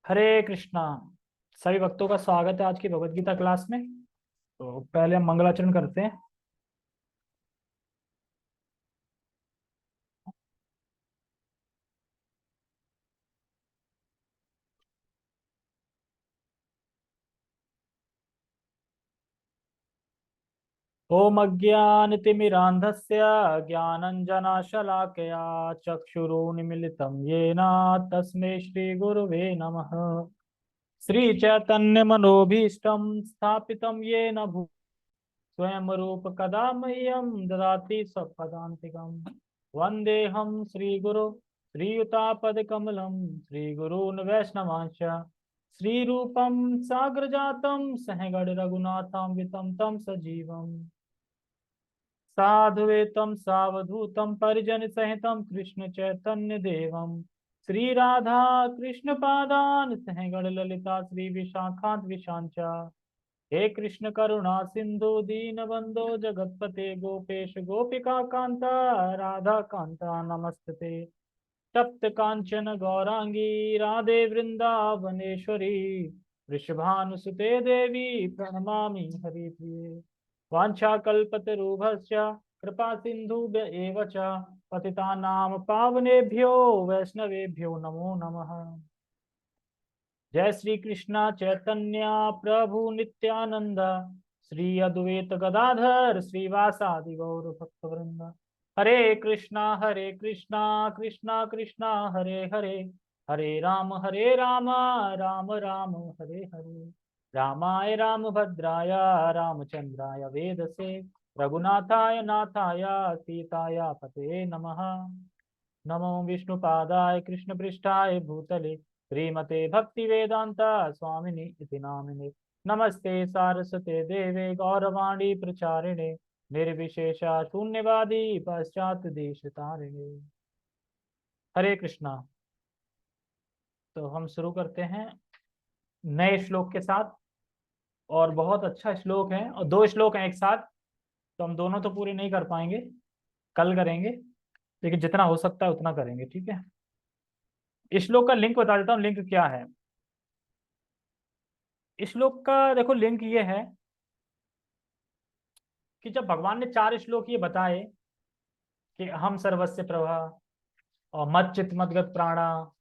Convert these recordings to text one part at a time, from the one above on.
हरे कृष्णा। सभी भक्तों का स्वागत है आज की भगवत गीता क्लास में। तो पहले हम मंगलाचरण करते हैं। ओम अज्ञानतिमिरान्धस्य ज्ञानञ्जनशलाकया चक्षुरुन्मीलितं येन तस्मै श्रीगुरुवे नमः। श्रीचैतन्यमनोभीष्टं स्थापितं येन स्वयं रूप कदा मह्यं ददाति स्वपदान्तिकम्। वन्देऽहं श्रीगुरो श्रीयुतापदकमलं श्रीगुरून् वैष्णवांश्च श्रीरूपं साग्रजातं सहगण रघुनाथान्वितं तं सजीवम् साधुवेतं सावधूतं परिजन सहितं कृष्ण चैतन्य देवं श्री राधा कृष्ण पादान सहगण ललिता श्री विशाखान्त विशांच। हे कृष्ण करुणा सिंधु दीन बंधो जगतपते गोपेश गोपिका कांता राधा कांता नमस्ते। तप्त कांचन गौरांगी राधे वृंदावनेश्वरी वृषभानुसुते देवी प्रणमामि हरिप्रिये। वाञ्छाकल्पतरुभ्यश्च कृपा सिन्धुभ्य एव च पतितानां पावनेभ्यो वैष्णवेभ्यो नमो नमः। जय श्री कृष्ण चैतन्य प्रभु नित्यानंद श्री अद्वैत गदाधर श्रीवासादि गौर भक्तवृंद। हरे कृष्णा कृष्णा कृष्णा हरे हरे हरे राम राम राम हरे हरे। रामाय रामभद्राय रामचंद्राय वेदसे रघुनाथाय नाथाय सीताय पते नमः। नमो विष्णुपादाय कृष्णपृष्ठाय भूतले श्रीमते भक्ति वेदांता स्वामिनि इति नामिने। नमस्ते सारस्वते देवे गौरवाणी प्रचारिणे निर्विशेषा शून्यवादी पश्चात देश तारिणे। हरे कृष्णा। तो हम शुरू करते हैं नए श्लोक के साथ। और बहुत अच्छा श्लोक है और दो श्लोक हैं एक साथ। तो हम दोनों तो पूरे नहीं कर पाएंगे, कल करेंगे, लेकिन जितना हो सकता है उतना करेंगे। ठीक है। इस श्लोक का लिंक बता देता हूँ। लिंक क्या है इस श्लोक का? देखो, लिंक ये है कि जब भगवान ने चार श्लोक ये बताए कि हम सर्वस्य प्रभा और मत चित मदगत प्राणा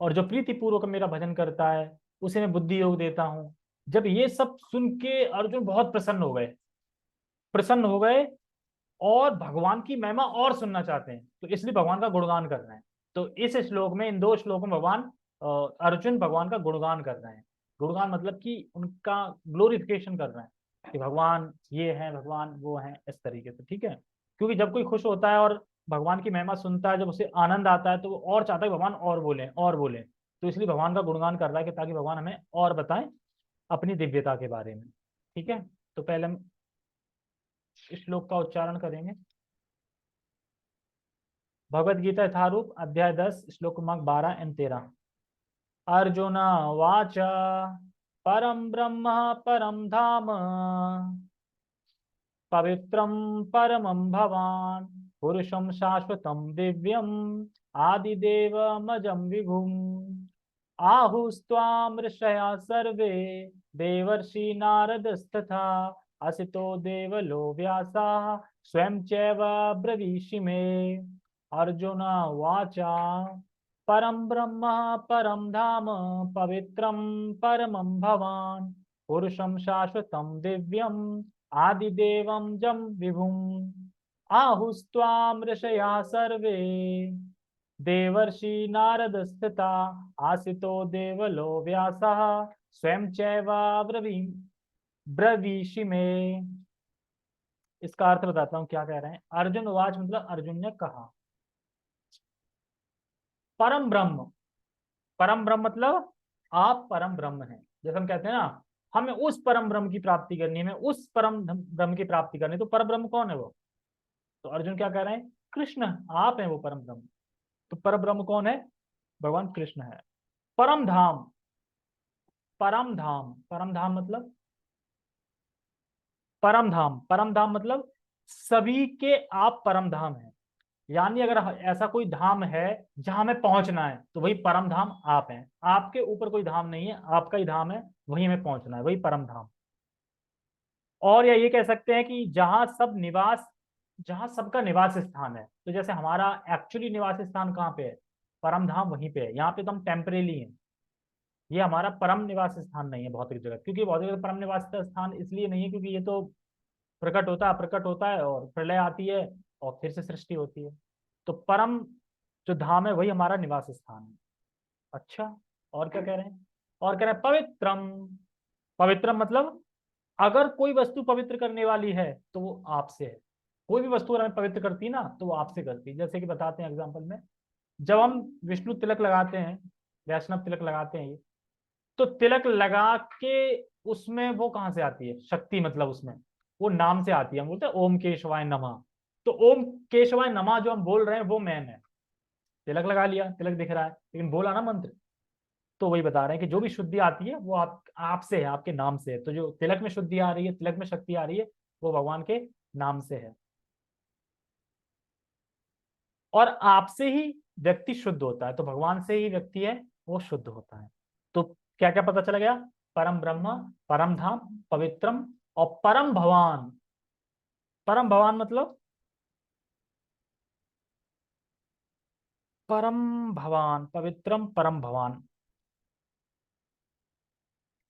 और जो प्रीति पूर्वक मेरा भजन करता है उसे मैं बुद्धि योग देता हूँ। जब ये सब सुन के अर्जुन बहुत प्रसन्न हो गए और भगवान की महिमा और सुनना चाहते हैं, तो इसलिए भगवान का गुणगान कर रहे हैं। तो इस श्लोक में, इन दो श्लोकों में भगवान अर्जुन भगवान का गुणगान कर रहे हैं। गुणगान मतलब कि उनका ग्लोरिफिकेशन कर रहे हैं कि भगवान ये है, भगवान वो है, इस तरीके से। ठीक है। क्योंकि जब कोई खुश होता है और भगवान की महिमा सुनता है, जब उसे आनंद आता है, तो वो और चाहता है कि भगवान और बोले और बोले। तो इसलिए भगवान का गुणगान कर रहा है कि ताकि भगवान हमें और बताएं अपनी दिव्यता के बारे में। ठीक है। तो पहले हम इस श्लोक का उच्चारण करेंगे। भगवद गीता यथारूप अध्याय 10 श्लोक क्रमांक 12 एवं 13। अर्जुन वाच परम ब्रह्म परम धाम पवित्रम परमं भवान पुरुषं शाश्वतं दिव्यम आदिदेवमजं विभुम आहुस्त्वां ऋषयः सर्वे देवर्षि नारदस्तथा असितो देवलो व्यासाः स्वयं चैव ब्रवीषि मे। अर्जुन वाचा परम ब्रह्म परम धाम पवित्रम परमं भवान पुरुषं शाश्वतं दिव्यम आदिदेवं जम विभुम आहुस्त्वां ऋषयः सर्वे देवर्षि नारदस्थिता आसितो देवलो व्यासः स्वयं चैव ब्रवीषि में। इसका अर्थ बताता हूँ क्या कह रहे हैं। अर्जुन वाच मतलब अर्जुन ने कहा। परम ब्रह्म, परम ब्रह्म मतलब आप परम ब्रह्म हैं। जैसे हम कहते हैं ना, हमें उस परम ब्रह्म की प्राप्ति करनी है, हमें उस परम ब्रह्म की प्राप्ति करनी है। तो परम ब्रह्म कौन है वो? तो अर्जुन क्या कह रहे हैं? कृष्ण, आप हैं वो परम ब्रह्म। तो परम ब्रह्म कौन है? भगवान कृष्ण है। परम धाम, परम धाम, परम धाम मतलब परम धाम, परम धाम मतलब सभी के आप परम धाम हैं। यानी अगर ऐसा कोई धाम है जहां हमें पहुंचना है तो वही परम धाम आप हैं। आपके ऊपर कोई धाम नहीं है, आपका ही धाम है, वही हमें पहुंचना है, वही परम धाम। और या ये कह सकते हैं कि जहां सबका निवास स्थान है। तो जैसे हमारा एक्चुअली निवास स्थान कहाँ पे है, परम धाम वहीं पे है। यहाँ पे तो हम टेम्परेली हैं, ये हमारा परम निवास स्थान नहीं है भौतिक जगत। क्योंकि भौतिक जगत परम निवास का स्थान इसलिए नहीं है क्योंकि ये तो प्रकट होता है, प्रकट होता है और प्रलय आती है और फिर से सृष्टि होती है। तो परम जो धाम है वही हमारा निवास स्थान है। अच्छा, और क्या कह रहे हैं? और कह रहे हैं पवित्रम। पवित्रम मतलब अगर कोई वस्तु पवित्र करने वाली है तो वो आपसे है। कोई भी वस्तु अगर हमें पवित्र करती है ना तो वो आपसे करती है। जैसे कि बताते हैं एग्जाम्पल में, जब हम विष्णु तिलक लगाते हैं, वैष्णव तिलक लगाते हैं ये, तो तिलक लगा के उसमें वो कहाँ से आती है शक्ति, मतलब उसमें वो नाम से आती है। हम बोलते हैं ओम केशवाय नमः। तो ओम केशवाय नमः जो हम बोल रहे हैं वो मैन है। तिलक लगा लिया, तिलक दिख रहा है, लेकिन बोला ना मंत्र। तो वही बता रहे हैं कि जो भी शुद्धि आती है वो आपसे है, आपके नाम से है। तो जो तिलक में शुद्धि आ रही है, तिलक में शक्ति आ रही है, वो भगवान के नाम से है। और आपसे ही व्यक्ति शुद्ध होता है, तो भगवान से ही व्यक्ति है वो शुद्ध होता है। तो क्या क्या पता चला गया? परम ब्रह्म, परम धाम, पवित्रम और परम भवान। परम भवान मतलब परम भवान, पवित्रम परम भवान।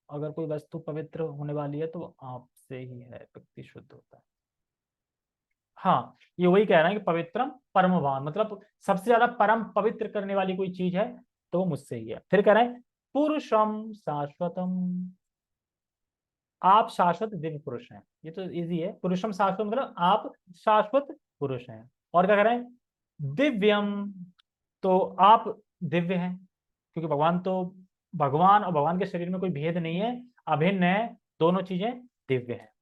अगर कोई वस्तु पवित्र होने वाली है तो वो आपसे ही है, व्यक्ति शुद्ध होता है। हाँ, ये वही कह रहे हैं कि पवित्रम परम भवान मतलब सबसे ज्यादा परम पवित्र करने वाली कोई चीज है तो वो मुझसे ही है। फिर कह रहे हैं पुरुषम शाश्वतम। आप शाश्वत दिव्य पुरुष हैं। ये तो इजी है, पुरुषम शाश्वत मतलब आप शाश्वत पुरुष हैं। और क्या कह रहे हैं? दिव्यम, तो आप दिव्य हैं क्योंकि भगवान और भगवान के शरीर में कोई भेद नहीं है, अभिन्न है, दोनों चीजें दिव्य है।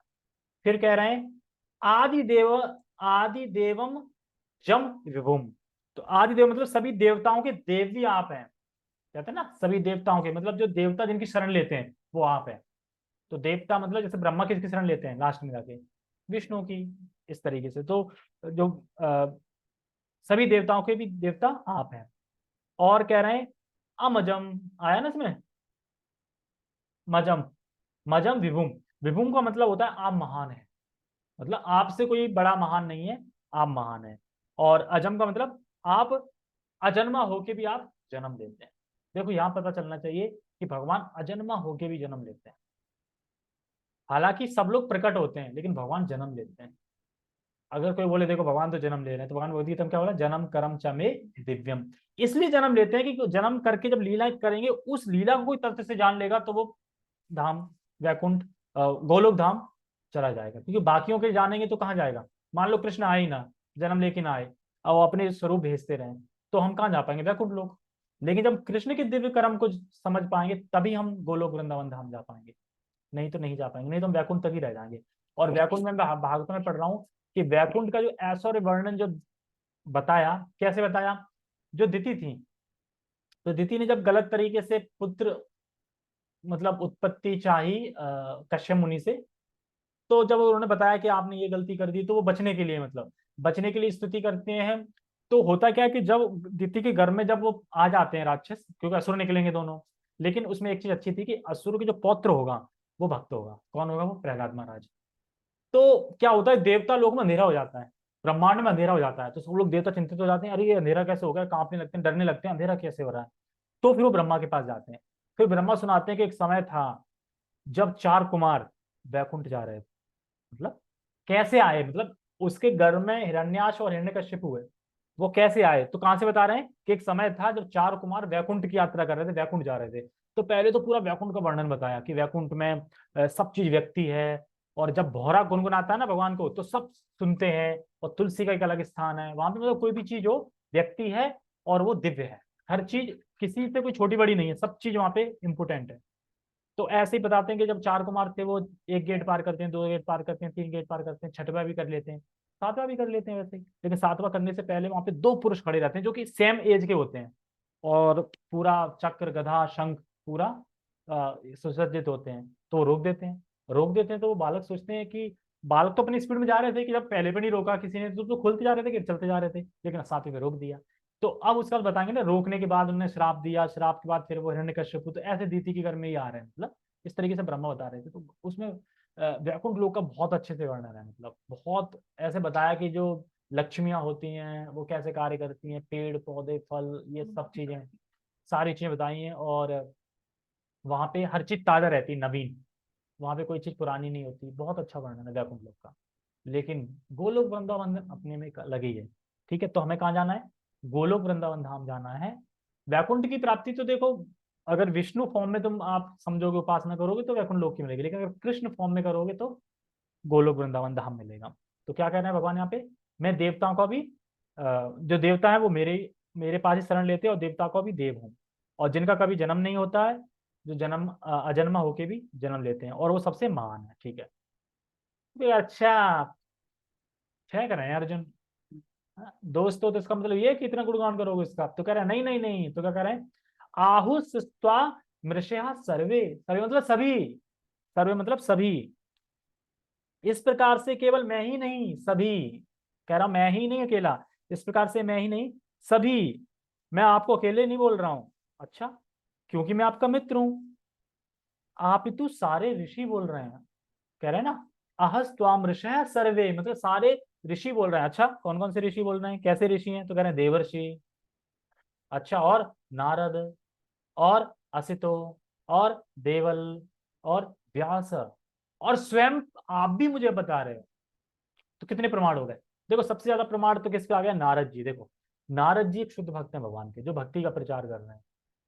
फिर कह रहे हैं आदि देवम जम विभुम। तो आदि देव मतलब सभी देवताओं के देव भी आप हैं। कहते हैं ना सभी देवताओं के, मतलब जो देवता जिनकी शरण लेते हैं वो आप हैं। तो देवता मतलब जैसे ब्रह्मा किसकी शरण लेते हैं लास्ट में जाके, विष्णु की। इस तरीके से तो जो सभी देवताओं के भी देवता आप हैं। और कह रहे हैं अमजम, आया ना इसमें, मजम, मजम विभुम। विभुम का मतलब होता है आप महान है, मतलब आपसे कोई बड़ा महान नहीं है, आप महान है। और अजम का मतलब आप अजन्मा होके भी आप जन्म लेते हैं। देखो यहाँ पता चलना चाहिए कि भगवान अजन्मा होके भी जन्म लेते हैं। हालांकि सब लोग प्रकट होते हैं लेकिन भगवान जन्म लेते हैं। अगर कोई बोले देखो भगवान तो जन्म ले रहे हैं, तो भगवान बोलती है क्या बोला, जन्म कर्म च मे दिव्यम। इसलिए जन्म लेते हैं कि जन्म करके जब लीला करेंगे, उस लीला को कोई तथ्य से जान लेगा तो वो धाम, वैकुंठ, गोलोक धाम चला जाएगा। क्योंकि बाकियों के जानेंगे तो कहाँ जाएगा? मान लो कृष्ण आए ही ना, जन्म लेके ना आए और वो अपने स्वरूप भेजते रहे, तो हम कहाँ जा पाएंगे? वैकुंठ लोक। लेकिन जब कृष्ण के दिव्य कर्म को समझ पाएंगे तभी हम गोलोक वृंदावन धाम जा पाएंगे, नहीं तो नहीं जा पाएंगे, नहीं तो हम वैकुंठ तक ही रह जाएंगे। और वैकुंठ में मैं भागवत में पढ़ रहा हूँ कि वैकुंठ का जो ऐश्वर्य वर्णन जो बताया, कैसे बताया? जो दिति थी, तो दिति ने जब गलत तरीके से पुत्र मतलब उत्पत्ति चाही कश्यप मुनि से, तो जब उन्होंने बताया कि आपने ये गलती कर दी, तो वो बचने के लिए, मतलब बचने के लिए स्तुति करते हैं। तो होता क्या है कि जब दिति के घर में जब वो आ जाते हैं राक्षस, क्योंकि असुर निकलेंगे दोनों, लेकिन उसमें एक चीज अच्छी थी कि असुर के जो पौत्र होगा वो भक्त होगा। कौन होगा वो? प्रहलाद महाराज। तो क्या होता है, देवता लोग में अंधेरा हो जाता है, ब्रह्मांड में अंधेरा हो जाता है, तो सब लोग देवता चिंतित हो जाते हैं, अरे ये अंधेरा कैसे हो गया, कांपने लगते हैं, डरने लगते हैं, अंधेरा कैसे हो रहा है। तो फिर वो ब्रह्मा के पास जाते हैं। फिर ब्रह्मा सुनाते हैं कि एक समय था जब चार कुमार वैकुंठ जा रहे थे। मतलब कैसे आए, मतलब उसके घर में हिरण्याक्ष और हिरण्यकश्यप हुए, वो कैसे आए? तो कहां से बता रहे हैं कि एक समय था जब चार कुमार वैकुंठ की यात्रा कर रहे थे, वैकुंठ जा रहे थे। तो पहले तो पूरा वैकुंठ का वर्णन बताया कि वैकुंठ में सब चीज व्यक्ति है। और जब भौरा गुनगुनाता है ना भगवान को, तो सब सुनते हैं। और तुलसी का एक अलग स्थान है वहां पे, मतलब कोई भी चीज हो, व्यक्ति है और वो दिव्य है। हर चीज किसी से कोई छोटी बड़ी नहीं है, सब चीज वहां पे इंपोर्टेंट है। तो ऐसे ही बताते हैं कि जब चार कुमार थे वो एक गेट पार करते हैं, दो गेट पार करते हैं, तीन गेट पार करते हैं, छठवां भी कर लेते हैं, सातवां भी कर लेते हैं वैसे ही। लेकिन सातवां करने से पहले वहां पे दो पुरुष खड़े रहते हैं जो कि सेम एज के होते हैं, और पूरा चक्र गधा शंख पूरा सुसज्जित होते हैं। तो वो रोक देते हैं। रोक देते हैं तो वो बालक सोचते हैं कि बालक तो अपनी स्पीड में जा रहे थे कि जब पहले पे नहीं रोका किसी ने तो खुलते जा रहे थे कि चलते जा रहे थे, लेकिन सातवें पे रोक दिया। तो अब उसका बताएंगे ना, रोकने के बाद उन्होंने श्राप दिया, श्राप के बाद फिर वो हिरण्यकश्यप, तो ऐसे दीति के घर में ही आ रहे हैं, मतलब इस तरीके से ब्रह्मा बता रहे थे। तो उसमें वैकुंठ लोक का बहुत अच्छे से वर्णन है, मतलब बहुत ऐसे बताया कि जो लक्ष्मियां होती हैं वो कैसे कार्य करती हैं, पेड़ पौधे फल ये सब चीजें, सारी चीजें बताई हैं। और वहां पे हर चीज ताजा रहती है, नवीन, वहां पे कोई चीज पुरानी नहीं होती। बहुत अच्छा वर्णन है वैकुंठ लोक का। लेकिन गोलोक वृंदावन अपने में लगी है। ठीक है, तो हमें कहाँ जाना है? गोलोक वृंदावन धाम जाना है। वैकुंठ की प्राप्ति तो देखो, अगर विष्णु फॉर्म में तुम आप समझोगे, उपासना करोगे तो वैकुंठ लोक की मिलेगी, लेकिन अगर कृष्ण फॉर्म में करोगे तो गोलोक वृंदावन धाम मिलेगा। तो क्या कहना है भगवान यहाँ पे? मैं देवताओं का भी जो देवता है वो मेरे मेरे पास ही शरण लेते हैं, और देवता का भी देव हूँ, और जिनका कभी जन्म नहीं होता है, जो जन्म अजन्मा होके भी जन्म लेते हैं, और वो सबसे महान है। ठीक है, तो अच्छा क्या कर रहे हैं अर्जुन? हाँ, दोस्तों, तो इसका मतलब ये है कि इतना गुणगान करोगे इसका? तो कह रहे हैं नहीं नहीं नहीं, तो क्या कह रहे हैं? आहुस्त्वा मृषया सर्वे, सर्वे मतलब सभी, सर्वे मतलब सभी, इस प्रकार से केवल मैं ही नहीं सभी, कह रहा हूं मैं ही नहीं अकेला, इस प्रकार से मैं ही नहीं सभी, मैं आपको अकेले नहीं बोल रहा हूं। अच्छा, क्योंकि मैं आपका मित्र हूं। आप ही तो सारे ऋषि बोल रहे हैं, कह रहे हैं ना, अहस त्वाम ऋषय सर्वे, मतलब सारे ऋषि बोल रहे हैं। अच्छा, कौन कौन से ऋषि बोल रहे हैं, कैसे ऋषि हैं? तो कह रहे हैं देवर्षि, अच्छा, और नारद, और असितो, और देवल, और व्यास, और स्वयं आप भी मुझे बता रहे हो। तो कितने प्रमाण हो गए? देखो, सबसे ज्यादा प्रमाण तो किसका आ गया? नारद जी। देखो, नारद जी एक शुद्ध भक्त हैं भगवान के, जो भक्ति का प्रचार कर रहे हैं।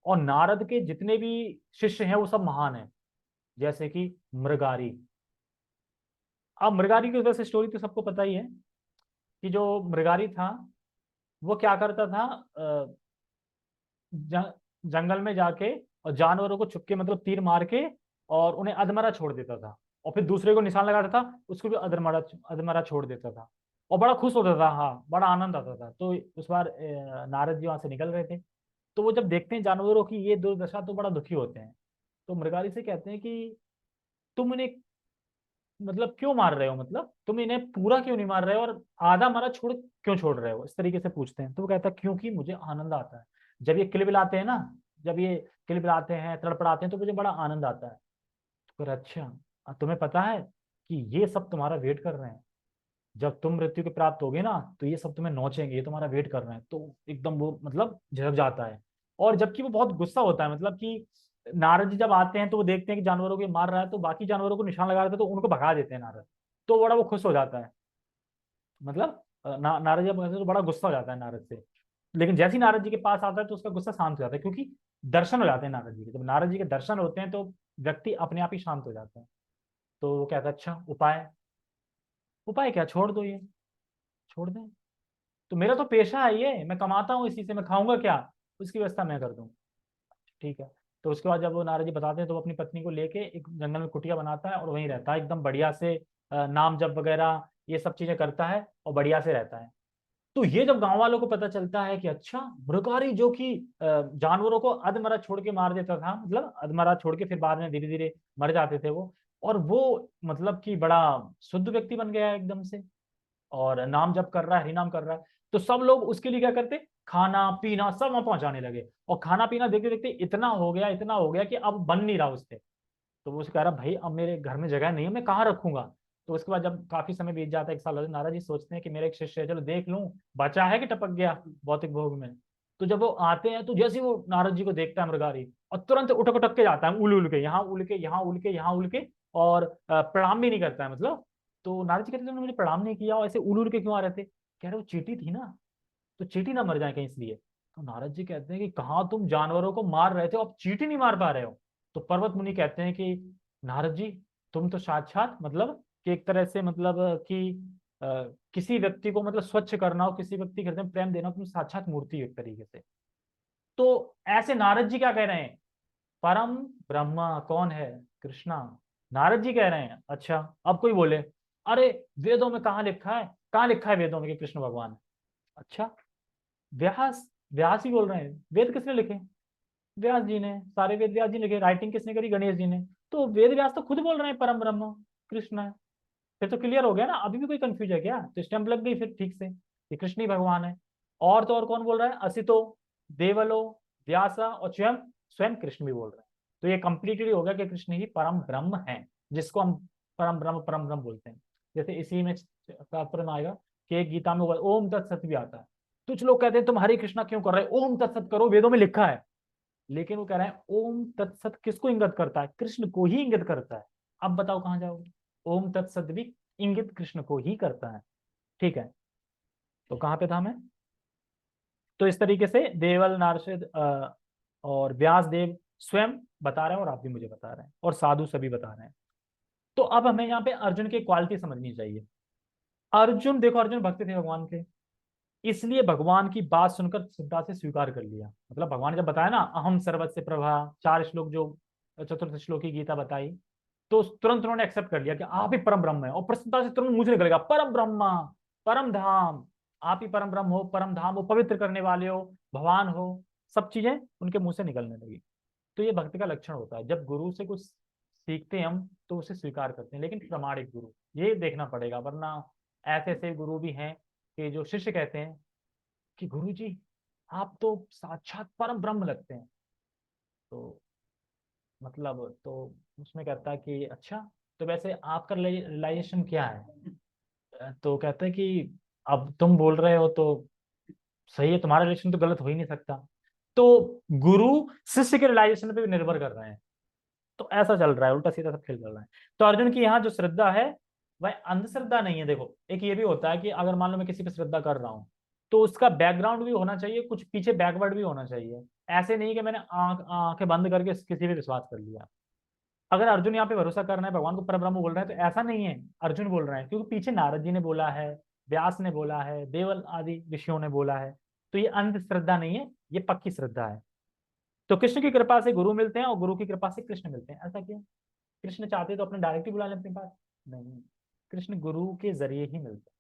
और नारद के जितने भी शिष्य हैं वो सब महान हैं, जैसे कि मृगारी। अब मृगारी की वजह से स्टोरी तो सबको पता ही है, कि जो मृगारी था वो क्या करता था, जंगल में जाके और जानवरों को छुपके मतलब तीर मार के और उन्हें अधमरा छोड़ देता था, और फिर दूसरे को निशान लगाता था, उसको भी अधमरा अधमरा छोड़ देता था, और बड़ा खुश होता था, हाँ बड़ा आनंद आता था। तो उस बार नारद जी वहां से निकल रहे थे, तो वो जब देखते हैं जानवरों की ये दुर्दशा तो बड़ा दुखी होते हैं। तो मृगारी से कहते हैं कि तुम इन्हें मतलब क्यों मार रहे हो, मतलब तुम इन्हें पूरा क्यों नहीं मार रहे हो, और आधा मारा छोड़ क्यों छोड़ रहे हो, इस तरीके से पूछते हैं। तो वो कहता है क्योंकि मुझे आनंद आता है जब ये किलबिलाते हैं ना, जब ये किलबिलाते हैं तड़पड़ाते हैं तो मुझे बड़ा आनंद आता है। तो फिर अच्छा, तुम्हें पता है कि ये सब तुम्हारा वेट कर रहे हैं, जब तुम मृत्यु के प्राप्त होगे ना तो ये सब तुम्हें नोचेंगे, ये तुम्हारा वेट कर रहे हैं। तो एकदम वो मतलब झिझक जाता है, और जबकि वो बहुत गुस्सा होता है, मतलब कि नारद जी जब आते हैं तो वो देखते हैं कि जानवरों को ये मार रहा है, तो बाकी जानवरों को निशान लगा देते हैं, तो उनको भगा देते हैं नारद। तो बड़ा वो खुश हो जाता है, मतलब नारद जी जब तो बड़ा गुस्सा हो जाता है नारद से। लेकिन जैसे ही नारद जी के पास आता है तो उसका गुस्सा शांत हो जाता है, क्योंकि दर्शन हो जाते हैं नारद जी के। जब नारद जी के दर्शन होते हैं तो व्यक्ति अपने आप ही शांत हो जाता है। तो वो कहता है अच्छा उपाय, उपाय क्या, छोड़ दो ये, छोड़ दें, तो मेरा तो पेशा है ये, मैं कमाता हूँ इसी से, मैं खाऊंगा क्या, उसकी व्यवस्था मैं कर दूँ। ठीक है। तो उसके बाद जब वो नारद जी बताते हैं तो वो अपनी पत्नी को लेके एक जंगल में कुटिया बनाता है और वहीं रहता है, एकदम बढ़िया से नाम जप वगैरह ये सब चीजें करता है और बढ़िया से रहता है। तो ये जब गांव वालों को पता चलता है कि अच्छा, मृगारी जो कि जानवरों को अधमरा छोड़ के मार देता था, मतलब अधमरा छोड़ के फिर बाद में धीरे धीरे मर जाते थे वो, और वो मतलब कि बड़ा शुद्ध व्यक्ति बन गया है एकदम से, और नाम जप कर रहा है, हरिनाम कर रहा है। तो सब लोग उसके लिए क्या करते, खाना पीना सब वहां पहुंचाने लगे, और खाना पीना देखते देखते इतना हो गया, इतना हो गया कि अब बन नहीं रहा उससे। तो वो उसे कह रहा भाई अब मेरे घर में जगह नहीं है, मैं कहाँ रखूंगा। तो उसके बाद जब काफी समय बीत जाता है, एक साल हो जाता है, नाराज जी सोचते हैं कि मेरा एक शिष्य है, चलो देख लूं बचा है कि टपक गया भौतिक भोग में। तो जब वो आते हैं तो जैसे ही वो नारद जी को देखता है मृगारी, और तुरंत उठक उठक के जाता है, उल उल के यहाँ, उल के यहाँ, उल के यहाँ, उल के, और प्रणाम भी नहीं करता है, मतलब। तो नारद जी कहते हैं मुझे प्रणाम नहीं किया, और ऐसे उल उल के क्यों आ रहे थे? कह रहे वो चींटी थी ना, तो चींटी ना मर जाए कहीं इसलिए। तो नारद जी कहते हैं कि कहाँ तुम जानवरों को मार रहे थे, अब चींटी नहीं मार पा रहे हो? तो पर्वत मुनि कहते हैं कि नारद जी, तुम तो साक्षात मतलब कि एक तरह से मतलब कि किसी व्यक्ति को मतलब स्वच्छ करना हो, किसी व्यक्ति के हृदय में प्रेम देना हो, तुम साक्षात मूर्ति हो एक तरीके से। तो ऐसे नारद जी क्या कह रहे हैं? परम ब्रह्मा कौन है? कृष्णा। नारद जी कह रहे हैं अच्छा। अब कोई बोले अरे वेदों में कहाँ लिखा है, कहाँ लिखा है वेदों में कि कृष्ण भगवान है? अच्छा, व्यास, व्यास ही बोल रहे हैं, वेद किसने लिखे? व्यास जी ने, सारे वेद व्यास जी ने लिखे, राइटिंग किसने करी? गणेश जी ने। तो वेद व्यास तो खुद बोल रहे हैं परम ब्रह्म कृष्ण है। फिर तो क्लियर हो गया ना, अभी भी कोई कंफ्यूज है क्या? तो स्टैंप लग गई फिर ठीक से, ये कृष्ण ही भगवान है। और तो और कौन बोल रहा है? असितो, देवलो, व्यासा और स्वयं स्वयं कृष्ण भी बोल रहे हैं। तो ये कंप्लीटली हो गया कि कृष्ण ही परम ब्रह्म है, जिसको हम परम ब्रह्म बोलते हैं। जैसे इसी में शास्त्र में आएगा कि एक गीता में ओम तत्सत भी आता है। कुछ लोग कहते हैं तुम हरे कृष्णा क्यों कर रहे हो, ओम तत्सत करो, वेदों में लिखा है। लेकिन वो कह रहे हैं ओम तत्सत किसको इंगित करता है? कृष्ण को ही इंगित करता है। अब बताओ कहां जाओगे? ओम तत्सत भी इंगित कृष्ण को ही करता है। ठीक है, तो कहां पे था मैं? तो इस तरीके से देवल, नारद और व्यास देव स्वयं बता रहे हैं, और आप भी मुझे बता रहे हैं, और साधु सभी बता रहे हैं। तो अब हमें यहाँ पे अर्जुन की क्वालिटी समझनी चाहिए। अर्जुन, देखो अर्जुन भक्त थे भगवान के, इसलिए भगवान की बात सुनकर श्रद्धा से स्वीकार कर लिया। मतलब भगवान ने जब बताया ना अहम सर्वस्य प्रभा, 4 श्लोक जो चतुर्थ श्लोक की गीता बताई, तो तुरंत उन्होंने एक्सेप्ट कर लिया कि आप ही परम ब्रह्म है, और प्रसन्नता से तुरंत मुझे निकलेगा परम ब्रह्मा, परम धाम, आप ही परम ब्रह्म हो, परम धाम हो, पवित्र करने वाले हो, भगवान हो। सब चीजें उनके मुंह से निकलने लगी। तो ये भक्ति का लक्षण होता है, जब गुरु से कुछ सीखते हैं हम तो उसे स्वीकार करते हैं, लेकिन प्रामाणिक गुरु, ये देखना पड़ेगा। वरना ऐसे ऐसे गुरु भी हैं कि जो शिष्य कहते हैं कि गुरु जी आप तो साक्षात परम ब्रह्म लगते हैं, तो मतलब तो उसमें कहता है कि अच्छा, तो वैसे आपका रियलाइजेशन क्या है? तो कहता है कि अब तुम बोल रहे हो तो सही है, तुम्हारा रिलेशन तो गलत हो ही नहीं सकता। तो गुरु शिष्य के रियलाइजेशन पे भी निर्भर कर रहे हैं। तो ऐसा चल रहा है, उल्टा सीधा सब खेल चल रहा है। तो अर्जुन की यहाँ जो श्रद्धा है वह अंधश्रद्धा नहीं है। देखो एक ये भी होता है कि अगर मान लो मैं किसी पे श्रद्धा कर रहा हूँ, तो उसका बैकग्राउंड भी होना चाहिए, कुछ पीछे बैकवर्ड भी होना चाहिए। ऐसे नहीं कि मैंने आंखें बंद करके किसी पे विश्वास कर लिया। अगर अर्जुन यहाँ पे भरोसा कर रहे हैं, भगवान को परब्रह्म बोल रहे हैं, तो ऐसा नहीं है अर्जुन बोल रहे हैं, क्योंकि पीछे नारद जी ने बोला है, व्यास ने बोला है, देवल आदि ऋषियों ने बोला है। तो ये अंधश्रद्धा नहीं है, ये पक्की श्रद्धा है। तो कृष्ण की कृपा से गुरु मिलते हैं, और गुरु की कृपा से कृष्ण मिलते हैं। ऐसा क्यों? कृष्ण चाहते तो अपने डायरेक्ट ही बुला लें अपने पास? नहीं, कृष्ण गुरु के जरिए ही मिलते हैं,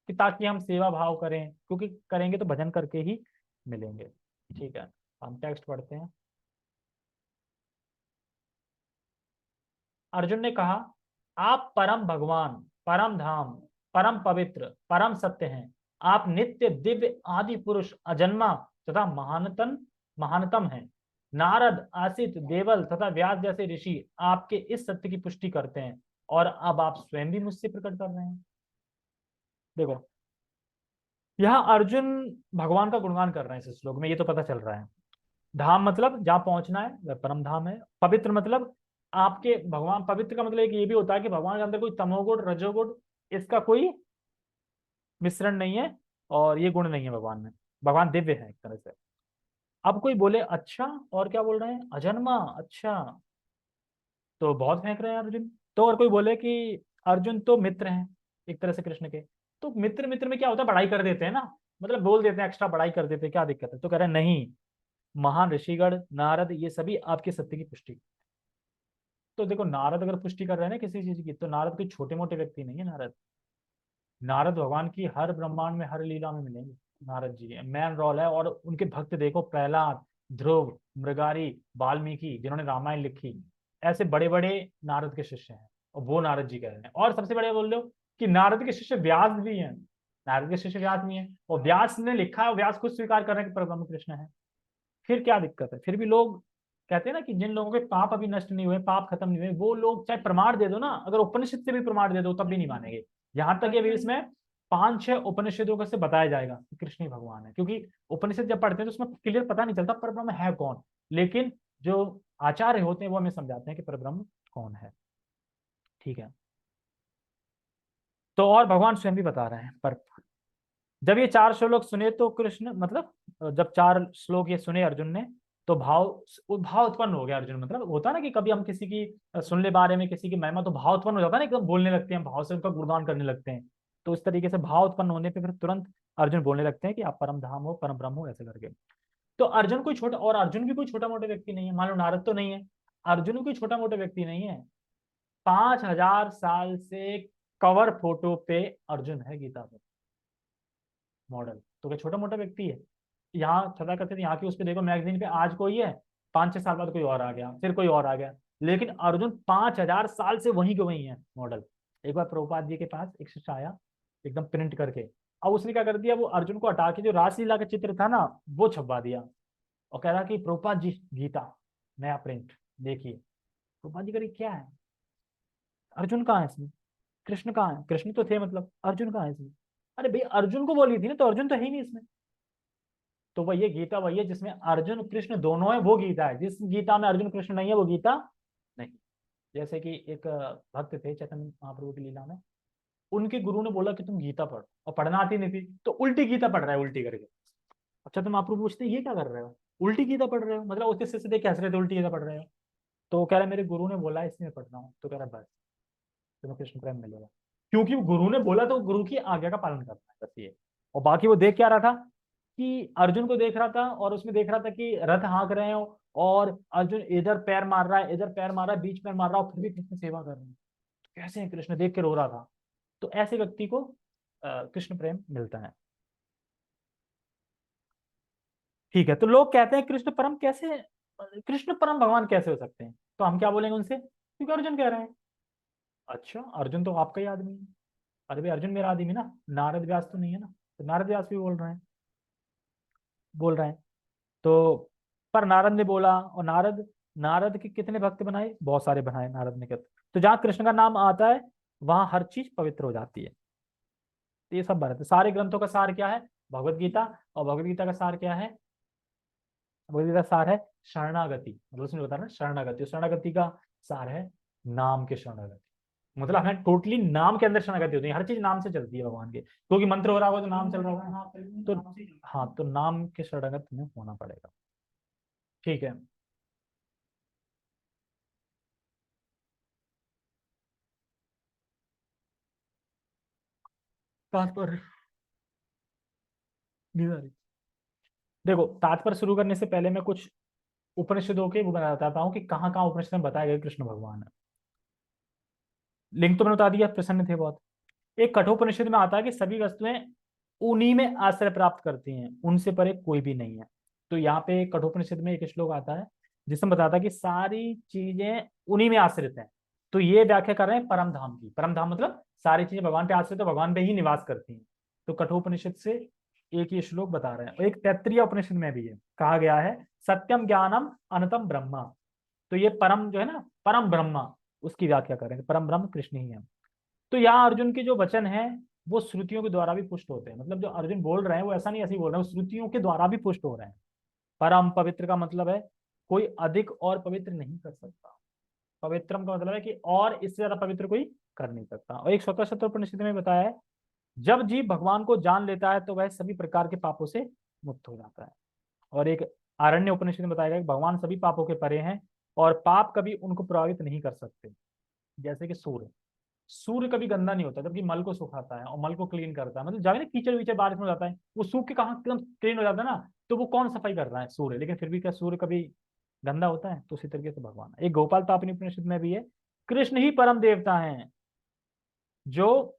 कि ताकि हम सेवा भाव करें, क्योंकि करेंगे तो भजन करके ही मिलेंगे। ठीक है, हम टेक्स्ट पढ़ते हैं। अर्जुन ने कहा, आप परम भगवान, परम धाम, परम पवित्र, परम सत्य हैं। आप नित्य दिव्य आदि पुरुष, अजन्मा तथा महानतम महानतम हैं। नारद, आसित, देवल तथा व्यास जैसे ऋषि आपके इस सत्य की पुष्टि करते हैं, और अब आप स्वयं भी मुझसे प्रकट कर रहे हैं। देखो यहाँ अर्जुन भगवान का गुणगान कर रहे हैं इस श्लोक में, ये तो पता चल रहा है। धाम मतलब जहां पहुंचना है वह परम धाम है। पवित्र मतलब आपके भगवान, पवित्र का मतलब एक ये भी होता है कि भगवान के अंदर कोई तमोगुण रजोगुण इसका कोई मिश्रण नहीं है, और ये गुण नहीं है भगवान में। भगवान दिव्य है एक तरह से। अब कोई बोले अच्छा, और क्या बोल रहे हैं? अजन्मा, अच्छा, तो बहुत फेंक रहे हैं अर्जुन। तो और कोई बोले कि अर्जुन तो मित्र हैं एक तरह से कृष्ण के, तो मित्र मित्र में क्या होता है, बड़ाई कर देते हैं ना, मतलब बोल देते हैं, एक्स्ट्रा बड़ाई कर देते हैं, क्या दिक्कत है? तो कह रहे हैं नहीं, महान ऋषिगण नारद ये सभी आपके सत्य की पुष्टि। तो देखो नारद अगर पुष्टि कर रहे हैं ना किसी चीज की, तो नारद कोई छोटे मोटे व्यक्ति नहीं है। नारद नारद भगवान की हर ब्रह्मांड में हर लीला में मिलेंगे। नारद जी मैन रोल है, और उनके भक्त देखो, प्रहलाद, ध्रुव, मृगारी, वाल्मीकि जिन्होंने रामायण लिखी, ऐसे बड़े बड़े नारद के शिष्य हैं, और वो नारद जी कह रहे हैं। और सबसे बड़े बोल लो कि नारद के शिष्य व्यास भी हैं, नारद के शिष्य व्यास भी हैं, और व्यास ने लिखा है, व्यास खुद स्वीकार कर रहे हैं कि परब्रह्म कृष्ण है। फिर क्या दिक्कत है? फिर भी लोग कहते हैं ना कि जिन लोगों के पाप अभी नष्ट नहीं हुए, पाप खत्म नहीं हुए, वो लोग चाहे प्रमाण दे दो ना, अगर उपनिषद से भी प्रमाण दे दो तब भी नहीं मानेंगे। यहां तक ये भी इसमें 5-6 उपनिषदों का से बताया जाएगा कि कृष्ण ही भगवान है, क्योंकि उपनिषद जब पढ़ते हैं तो उसमें क्लियर पता नहीं चलता परब्रह्म है कौन, लेकिन जो आचार्य होते हैं वो हमें समझाते हैं कि परब्रह्म कौन है। ठीक है, तो और भगवान स्वयं भी बता रहे हैं। पर जब ये 4 श्लोक सुने तो कृष्ण, मतलब जब 4 श्लोक ये सुने अर्जुन ने, तो भाव उत्पन्न हो गया अर्जुन। मतलब होता ना कि कभी हम किसी की सुन ले बारे में, किसी की महिमा, तो भाव उत्पन्न हो जाता है ना, एकदम बोलने लगते हैं, भाव से उनका गुणगान करने लगते हैं। तो इस तरीके से भाव उत्पन्न होने पे फिर तुरंत अर्जुन बोलने लगते हैं कि आप परम धाम हो, परम ब्रह्म हो, ऐसे करके। तो अर्जुन कोई छोटा, और अर्जुन भी कोई छोटा मोटा व्यक्ति नहीं है। मान लो नारद तो नहीं है, अर्जुन कोई छोटा मोटा व्यक्ति नहीं है। 5,000 साल से कवर फोटो पे अर्जुन है गीता में, मॉडल। तो क्या छोटा मोटा व्यक्ति है? यहाँ सदा करते थे, यहाँ की उस पर देखो मैगजीन पे, आज कोई है, 5-6 साल बाद कोई और आ गया, फिर कोई और आ गया, लेकिन अर्जुन 5,000 साल से वहीं के वहीं है मॉडल। एक बार प्रभुपाद जी के पास एक शिष्य आया एकदम प्रिंट करके। अब उसने क्या कर दिया, वो अर्जुन को हटा के जो रासलीला का चित्र था ना वो छपवा दिया और कह रहा कि प्रभुपाद जी गीता नया प्रिंट देखिए। प्रभुपाद जी कह रही क्या है, अर्जुन कहाँ है इसमें, कृष्ण कहाँ है, कृष्ण तो थे मतलब, अर्जुन कहाँ है इसमें। अरे भाई अर्जुन को बोली थी ना, तो अर्जुन तो है ही नहीं इसमें। तो वही गीता वही है जिसमें अर्जुन कृष्ण दोनों है, वो गीता है। जिस गीता में अर्जुन कृष्ण नहीं है वो गीता नहीं। जैसे कि एक भक्त थे चैतन्य महाप्रभु की लीला में, उनके गुरु ने बोला कि तुम गीता पढ़ो, और पढ़ना आती नहीं थी तो उल्टी गीता पढ़ रहा है उल्टी करके। अच्छा तो महाप्रभु पूछते ये क्या कर रहे हो, उल्टी गीता पढ़ रहे हो, मतलब उसके सिर से देख के हंस रहे थे, उल्टी गीता पढ़ रहे हो। तो वो कह रहा है मेरे गुरु ने बोला इसलिए पढ़ रहा हूँ। तो कह रहा है बस तुम्हें कृष्ण प्रेम मिलेगा, क्योंकि वो गुरु ने बोला तो गुरु की आज्ञा का पालन करना है बस ये। और बाकी वो देख क्या रहा था कि अर्जुन को देख रहा था, और उसमें देख रहा था कि रथ हाँक रहे हो और अर्जुन इधर पैर मार रहा है, इधर पैर मार रहा है, बीच पैर मार रहा है, और फिर भी कृष्ण सेवा कर रहे हैं। तो कैसे है, कृष्ण देख के रो रहा था। तो ऐसे व्यक्ति को कृष्ण प्रेम मिलता है। ठीक है, तो लोग कहते हैं कृष्ण परम कैसे, कृष्ण परम भगवान कैसे हो सकते हैं, तो हम क्या बोलेंगे उनसे, क्योंकि अर्जुन कह रहे हैं। अच्छा अर्जुन तो आपका ही आदमी है। अरे भाई अर्जुन मेरा आदमी ना, नारद व्यास तो नहीं है ना, तो नारद व्यास भी बोल रहे हैं। तो पर नारद ने बोला, और नारद नारद के कितने भक्त बनाए, बहुत सारे बनाए नारद ने कहते। तो जहाँ कृष्ण का नाम आता है वहां हर चीज पवित्र हो जाती है। तो ये सब बात है। सारे ग्रंथों का सार क्या है, भगवत गीता। और भगवत गीता का सार क्या है, भगवत गीता का सार है शरणागति, मतलब उसने बताया ना शरणागति, शरणागति का सार है नाम के शरणागति। मतलब हमें टोटली नाम के अंदर शरणागति होती है, हर चीज नाम से चलती है भगवान के, क्योंकि मंत्र हो रहा होगा तो नाम चल रहा होगा। तो हाँ, तो नाम के शरणागत में होना पड़ेगा। ठीक है। तात्पर्य देखो, तात्पर्य शुरू करने से पहले मैं कुछ उपनिषदों के वो बताता हूँ कि कहाँ कहाँ उपनिषद में बताए गए कृष्ण भगवान है। लिंक तो मैंने बता दिया, प्रसन्न थे बहुत। एक कठोपनिषद में आता है कि सभी वस्तुएं उन्हीं में आश्रय प्राप्त करती हैं, उनसे परे कोई भी नहीं है। तो यहाँ पे कठोपनिषद में एक श्लोक आता है जिसमें बताता है कि सारी चीजें उन्हीं में आश्रित हैं। तो ये व्याख्या कर रहे हैं परम धाम की। परम धाम मतलब सारी चीजें भगवान पे आश्रित है, भगवान पे ही निवास करती हैं। तो कठोपनिषद से एक ये श्लोक बता रहे हैं। और एक तैत्तिरीय उपनिषद में भी है, कहा गया है सत्यम ज्ञानम अनंतम ब्रह्मा। तो ये परम जो है ना, परम ब्रह्मा, उसकी व्याख्या करेंगे, परम ब्रह्म कृष्ण ही है। तो यहाँ अर्जुन के जो वचन है वो श्रुतियों के द्वारा भी पुष्ट होते हैं। मतलब जो अर्जुन बोल रहे हैं वो ऐसा नहीं ऐसे ही बोल रहे हैं, वो श्रुतियों के द्वारा भी पुष्ट हो रहे हैं। परम पवित्र का मतलब है कोई अधिक और पवित्र नहीं कर सकता। पवित्रम का मतलब है कि और इससे ज्यादा पवित्र कोई कर नहीं सकता। और एक स्वतः शत्र उपनिषद में बताया है जब जीव भगवान को जान लेता है तो वह सभी प्रकार के पापों से मुक्त हो जाता है। और एक आरण्य उपनिषद में बताया गया कि भगवान सभी पापों के परे हैं और पाप कभी उनको प्रभावित नहीं कर सकते। जैसे कि सूर्य, सूर्य कभी गंदा नहीं होता, जबकि मल को सुखाता है और मल को क्लीन करता है। मतलब जावे ना कीचड़ वीचड़ बारिश में जाता है, वो सूख के कहाँ एकदम क्लीन हो जाता है ना, तो वो कौन सफाई कर रहा है, सूर्य। लेकिन फिर भी क्या सूर्य कभी गंदा होता है, तो उसी तरीके से भगवान है। एक गोपाल तापनी उपनिषद में भी है कृष्ण ही परम देवता हैं जो,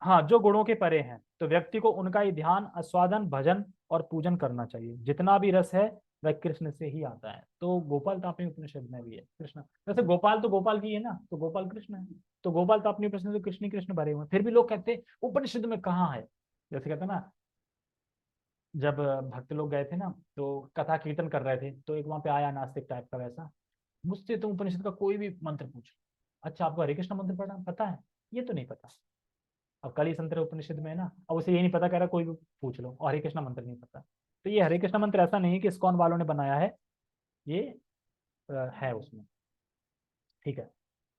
हाँ, जो गुणों के परे हैं। तो व्यक्ति को उनका ही ध्यान, आस्वादन, भजन और पूजन करना चाहिए। जितना भी रस है वह कृष्ण से ही आता है। तो गोपाल तापनी उपनिषद में भी है कृष्ण। वैसे गोपाल तो गोपाल की है ना, तो गोपाल कृष्ण है। तो गोपाल तापनी उपनिषद तो कृष्ण ही कृष्ण भरे हुए हैं। फिर भी लोग कहते हैं उपनिषद में कहाँ है। जैसे कहते हैं ना, जब भक्त लोग गए थे ना तो कथा कीर्तन कर रहे थे, तो एक वहां पे आया नास्तिक टाइप का वैसा, मुझसे तुम उपनिषद का कोई भी मंत्र पूछ। अच्छा आपको हरे कृष्ण मंत्र पढ़ना पता है, ये तो नहीं पता। अब कली संतरे उपनिषद में है ना, अब उसे ये नहीं पता, कह रहा कोई भी पूछ लो, और हरे कृष्ण मंत्र नहीं पता। तो ये हरे कृष्ण मंत्र ऐसा नहीं है कि इस्कॉन वालों ने बनाया है, ये है उसमें। ठीक है।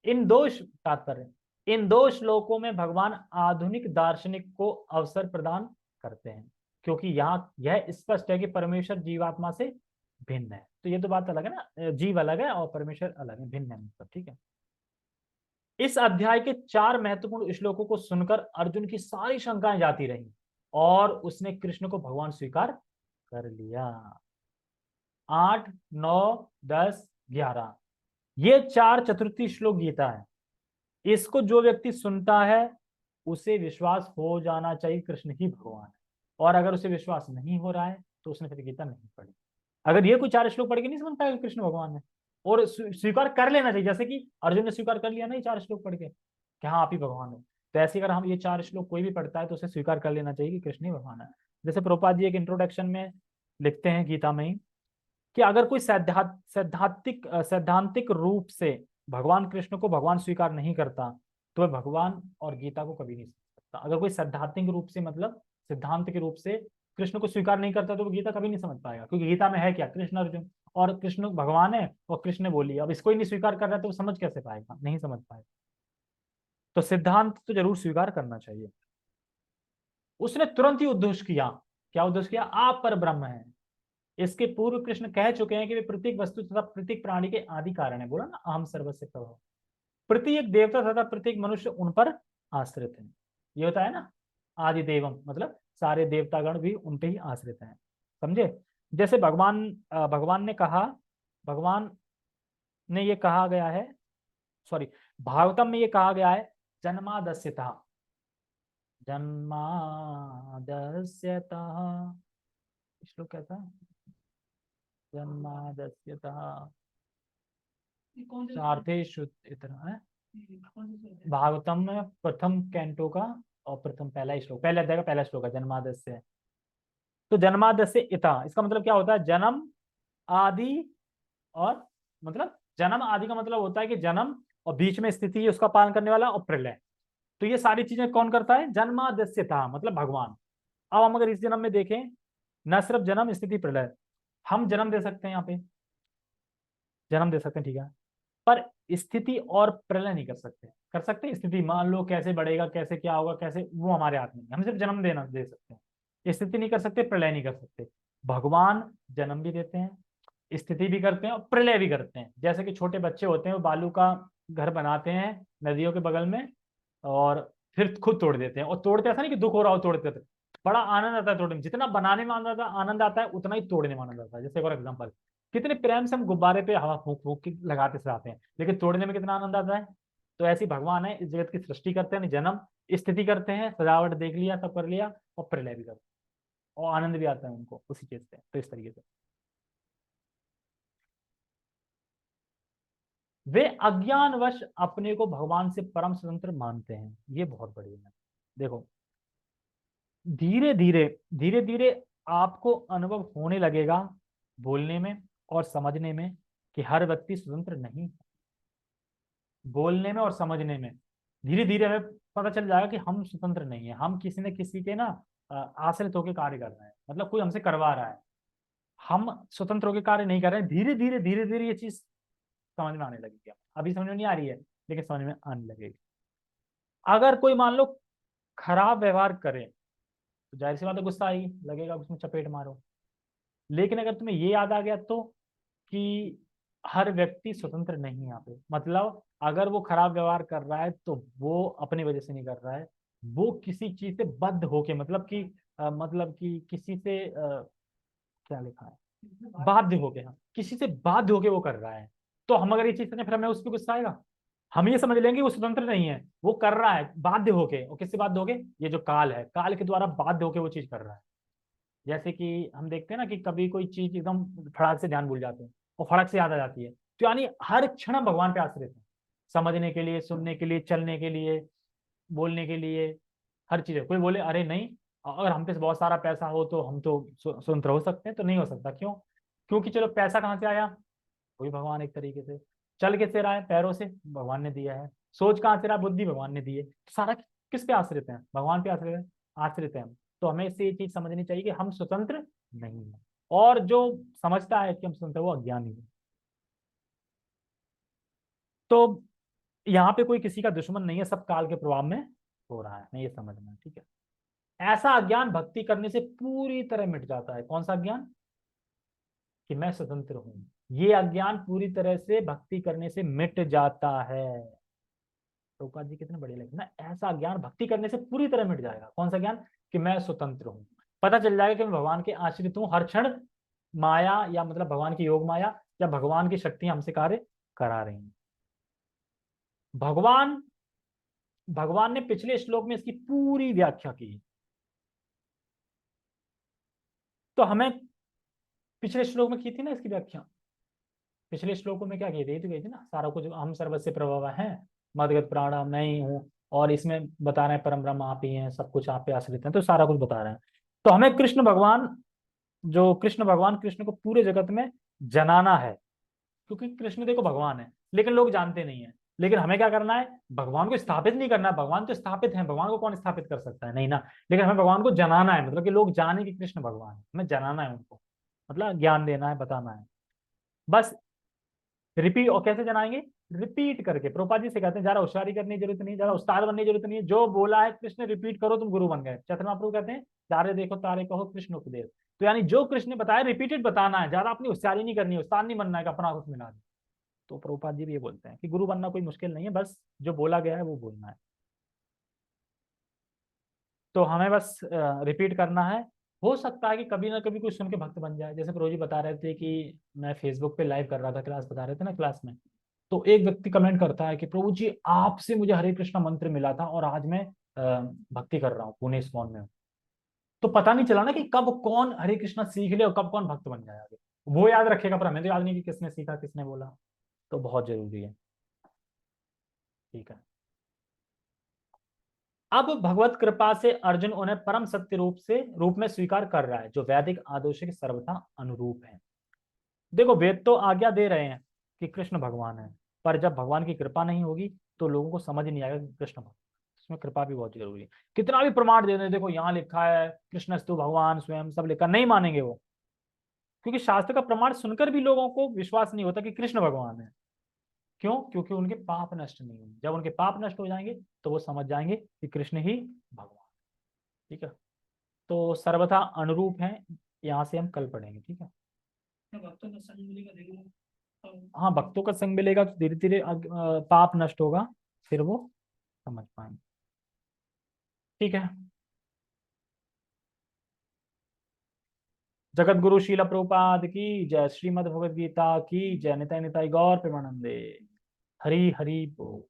इन दो तात्पर्य, इन दो श्लोकों में भगवान आधुनिक दार्शनिक को अवसर प्रदान करते हैं, क्योंकि यहाँ यह स्पष्ट है कि परमेश्वर जीवात्मा से भिन्न है। तो ये तो बात अलग है ना, जीव अलग है और परमेश्वर अलग है, भिन्न है मतलब। ठीक है। इस अध्याय के चार महत्वपूर्ण श्लोकों को सुनकर अर्जुन की सारी शंकाएं जाती रही और उसने कृष्ण को भगवान स्वीकार कर लिया। 8, 9, 10, 11, ये चार चतुर्थी श्लोक गीता है। इसको जो व्यक्ति सुनता है उसे विश्वास हो जाना चाहिए कृष्ण ही भगवान है। और अगर उसे विश्वास नहीं हो रहा है तो उसने फिर गीता नहीं पढ़ी। अगर ये कोई चार श्लोक पढ़ के नहीं समझ पाएगा कृष्ण भगवान है, और स्वीकार कर लेना चाहिए, जैसे कि अर्जुन ने स्वीकार कर लिया ना ये 4 श्लोक पढ़ के कि हाँ आप ही भगवान हो। तो ऐसे अगर हम ये 4 श्लोक कोई भी पढ़ता है तो उसे स्वीकार कर लेना चाहिए कि कृष्ण ही भगवान है। जैसे प्रभुपाद जी एक इंट्रोडक्शन में लिखते हैं गीता में ही कि अगर कोई सैद्धांतिक रूप से भगवान कृष्ण को भगवान स्वीकार नहीं करता तो वह भगवान और गीता को कभी नहीं समझ सकता। अगर कोई सैद्धांतिक रूप से मतलब सिद्धांत के रूप से कृष्ण को स्वीकार नहीं करता तो वो गीता कभी नहीं समझ पाएगा, क्योंकि गीता में है क्या, कृष्ण अर्जुन, और कृष्ण भगवान है और कृष्ण ने बोली, अब इसको ही नहीं स्वीकार कर रहा है तो वो समझ कैसे पाएगा, नहीं समझ पाएगा। तो सिद्धांत तो जरूर स्वीकार करना चाहिए। उसने तुरंत ही उद्घोष किया, क्या उद्घोष किया, आप पर ब्रह्म है। इसके पूर्व कृष्ण कह चुके हैं कि वे प्रत्येक वस्तु तथा प्रत्येक प्राणी के आदि कारण है, बोला ना अहम सर्वस्य प्रभव। प्रत्येक देवता तथा प्रत्येक मनुष्य उन पर आश्रित है, ये होता है ना आदि देवम, मतलब सारे देवतागण भी उन पे ही आश्रित हैं, समझे। जैसे भगवान ने कहा, भगवान ने ये कहा गया है, सॉरी, भागवतम में ये कहा गया है, जन्मादस्यता, जन्मादस्यता, श्लोक क्या था, जन्मादस्यता चार्थेषु इतना है, भागवतम में प्रथम कैंटो का और प्रथम पहला ही श्लोक, पहले अध्याय का पहला श्लोक है जन्मादस्य। तो जन्मादस्य इता, इसका मतलब क्या होता है, जन्म आदि, और मतलब जन्म आदि का मतलब होता है कि जन्म और बीच में स्थिति उसका पालन करने वाला और प्रलय। तो ये सारी चीजें कौन करता है, जन्मादस्यता मतलब भगवान। अब हम अगर इस जन्म में देखें, न सिर्फ जन्म स्थिति प्रलय, हम जन्म दे सकते हैं, यहाँ पे जन्म दे सकते हैं, ठीक है, पर स्थिति और प्रलय नहीं कर सकते। कर सकते हैं स्थिति, मान लो कैसे बढ़ेगा, कैसे क्या होगा, कैसे, वो हमारे हाथ में, हम सिर्फ जन्म देना दे सकते हैं, स्थिति नहीं कर सकते, प्रलय नहीं कर सकते। भगवान जन्म भी देते हैं, स्थिति भी करते हैं और प्रलय भी करते हैं। जैसे कि छोटे बच्चे होते हैं वो बालू का घर बनाते हैं नदियों के बगल में और फिर खुद तोड़ देते हैं, और तोड़ते ऐसा नहीं कि दुख हो रहा हो तोड़ते थे, बड़ा आनंद आता है तोड़ने में, जितना बनाने में आनंद आता है उतना ही तोड़ने में आनंद आता है। जैसे फॉर एग्जाम्पल, कितने प्रेम से हम गुब्बारे पे हवा फूंक फूंक के लगाते से आते हैं, लेकिन तोड़ने में कितना आनंद आता है। तो ऐसी भगवान है, इस जगत की सृष्टि करते हैं, जन्म स्थिति करते हैं, सजावट देख लिया, सब कर लिया, और प्रलय भी करते हैं, और आनंद भी आता है उनको उसी चीज से। तो इस तरीके से वे अज्ञानवश अपने को भगवान से परम स्वतंत्र मानते हैं, ये बहुत बढ़िया है। देखो, धीरे धीरे धीरे धीरे आपको अनुभव होने लगेगा बोलने में और समझने में कि हर व्यक्ति स्वतंत्र नहीं है। बोलने में और समझने में धीरे धीरे हमें पता चल जाएगा कि हम स्वतंत्र नहीं है, हम किसी न किसी के ना आश्रित होकर कार्य कर रहे हैं, मतलब कोई हमसे करवा रहा है, हम स्वतंत्र होकर कार्य नहीं कर रहे हैं। धीरे धीरे ये चीज समझ में आने लगेगी। अभी समझ में नहीं आ रही है, लेकिन समझ में आने लगेगी। अगर कोई मान लो खराब व्यवहार करे तो जाहिर सी बात है गुस्सा आएगी, लगेगा उसमें चपेट मारो। लेकिन अगर तुम्हें ये याद आ गया तो कि हर व्यक्ति स्वतंत्र नहीं है यहाँ पे, मतलब अगर वो खराब व्यवहार कर रहा है तो वो अपनी वजह से नहीं कर रहा है, वो किसी चीज से बद्ध होके, मतलब कि किसी से क्या लिखा है, बाध्य होके, हाँ किसी से बाध्य होके वो कर रहा है। तो हम अगर ये चीज करें फिर हमें उस पर गुस्सा आएगा। हम ये समझ लेंगे वो स्वतंत्र नहीं है, वो कर रहा है बाध्य होके, और किससे बाध्य होके, ये जो काल है, काल के द्वारा बाध्य होके वो चीज कर रहा है। जैसे कि हम देखते हैं ना कि कभी कोई चीज एकदम फटाक से ध्यान भूल जाते हैं और फटाक से याद आ जाती है, तो यानी हर क्षण हम भगवान पे आश्रित हैं, समझने के लिए, सुनने के लिए, चलने के लिए, बोलने के लिए, हर चीज है। कोई बोले अरे नहीं, अगर हम पे बहुत सारा पैसा हो तो हम तो स्वतंत्र हो सकते हैं, तो नहीं हो सकता। क्यों? क्योंकि चलो पैसा कहाँ से आया, वही भगवान एक तरीके से। चल किससे रहा है, पैरों से, भगवान ने दिया है। सोच कहाँ से रहा, बुद्धि भगवान ने दी है। सारा किस पे आश्रित है, भगवान पे आश्रित है, आश्रित है हम। तो हमें इससे ये चीज समझनी चाहिए कि हम स्वतंत्र नहीं है, और जो समझता है कि हम स्वतंत्र वो अज्ञानी है। तो यहाँ पे कोई किसी का दुश्मन नहीं है, सब काल के प्रभाव में हो रहा है, नहीं ये समझना है, ठीक है। ऐसा अज्ञान भक्ति करने से पूरी तरह मिट जाता है। कौन सा अज्ञान, कि मैं स्वतंत्र हूं, ये अज्ञान पूरी तरह से भक्ति करने से मिट जाता है। प्रभुपाद जी कितने बढ़िया लगे ना, ऐसा ज्ञान भक्ति करने से पूरी तरह मिट जाएगा। कौन सा ज्ञान, कि मैं स्वतंत्र हूँ। पता चल जाएगा कि मैं भगवान के आश्रित हूँ, हर क्षण माया या मतलब भगवान की योग माया या भगवान की शक्तियां हमसे कार्य करा रही हैं। भगवान भगवान ने पिछले श्लोक में इसकी पूरी व्याख्या की। तो हमें पिछले श्लोक में की थी ना इसकी व्याख्या, पिछले श्लोकों में क्या कहते गई थी ना, सारा कुछ हम सर्वस्य प्रभव है, मदगत प्राण मैं ही हूँ, और इसमें बता रहे हैं परम ब्रह्म आप ही हैं, सब कुछ आप पे आश्रित है, तो सारा कुछ बता रहे हैं। तो हमें कृष्ण भगवान, जो कृष्ण भगवान, कृष्ण को पूरे जगत में जनाना है, क्योंकि कृष्ण देखो भगवान है लेकिन लोग जानते नहीं है। लेकिन हमें क्या करना है, भगवान को स्थापित नहीं करना है, भगवान तो स्थापित है, भगवान को कौन स्थापित कर सकता है, नहीं ना। लेकिन हमें भगवान को जनाना है, मतलब कि लोग जाने कि कृष्ण भगवान है, हमें जनाना है उनको, मतलब ज्ञान देना है, बताना है बस। रिपीट, और कैसे जनाएंगे, रिपीट करके। प्रभुपाद जी से कहते हैं ज्यादा होशियारी करने की जरूरत नहीं, ज्यादा उस्ताद बनने की जरूरत नहीं है, जो बोला है कृष्ण रिपीट करो तुम गुरु बन गए। चैतन्य महाप्रभु कहते हैं तारे देखो तारे कहो कृष्ण उपदेश। तो यानी जो कृष्ण ने बताया रिपीटेड बताना है, ज्यादा अपनी होशियारी नहीं करनी है, उस्ताद नहीं बनना है कि अपना कुछ मिला दे। तो प्रभुपाद जी भी ये बोलते हैं कि गुरु बनना कोई मुश्किल नहीं है, बस जो बोला गया है वो बोलना है। तो हमें बस रिपीट करना है। हो सकता है कि कभी ना कभी कोई सुन के भक्त बन जाए। जैसे प्रभु जी बता रहे थे कि मैं फेसबुक पे लाइव कर रहा था, क्लास बता रहे थे ना क्लास में, तो एक व्यक्ति कमेंट करता है कि प्रभु जी आपसे मुझे हरे कृष्णा मंत्र मिला था और आज मैं भक्ति कर रहा हूँ, पुणे इस्कॉन में हूँ। तो पता नहीं चला ना कि कब कौन हरे कृष्णा सीख ले और कब कौन भक्त बन जाए आगे। वो याद रखेगा, पर हमें तो याद नहीं कि किसने सीखा किसने बोला। तो बहुत जरूरी है। ठीक है। अब भगवत कृपा से अर्जुन उन्हें परम सत्य रूप में स्वीकार कर रहा है, जो वैदिक आदर्श के सर्वथा अनुरूप है। देखो वेद तो आज्ञा दे रहे हैं कि कृष्ण भगवान है, पर जब भगवान की कृपा नहीं होगी तो लोगों को समझ नहीं आएगा कि कृष्ण भगवान। इसमें कृपा भी बहुत जरूरी है। कितना भी प्रमाण दे दें, देखो यहाँ लिखा है कृष्णस्तु भगवान स्वयं, सब लिखा, नहीं मानेंगे वो, क्योंकि शास्त्र का प्रमाण सुनकर भी लोगों को विश्वास नहीं होता कि कृष्ण भगवान है। क्यों? क्योंकि उनके पाप नष्ट नहीं हुए। जब उनके पाप नष्ट हो जाएंगे तो वो समझ जाएंगे कि कृष्ण ही भगवान। ठीक है। तो सर्वथा अनुरूप है, यहाँ से हम कल पढ़ेंगे। ठीक है। भक्तों का संग मिलेगा धीरे, हाँ भक्तों का संग मिलेगा तो धीरे धीरे पाप नष्ट होगा, फिर वो समझ पाएंगे। ठीक है। जगत गुरु शीला प्रभुपाद की जय, श्रीमद् भगवद गीता की जय, निताय निताय गौर प्रेमानंदे। हरि हरि बोल।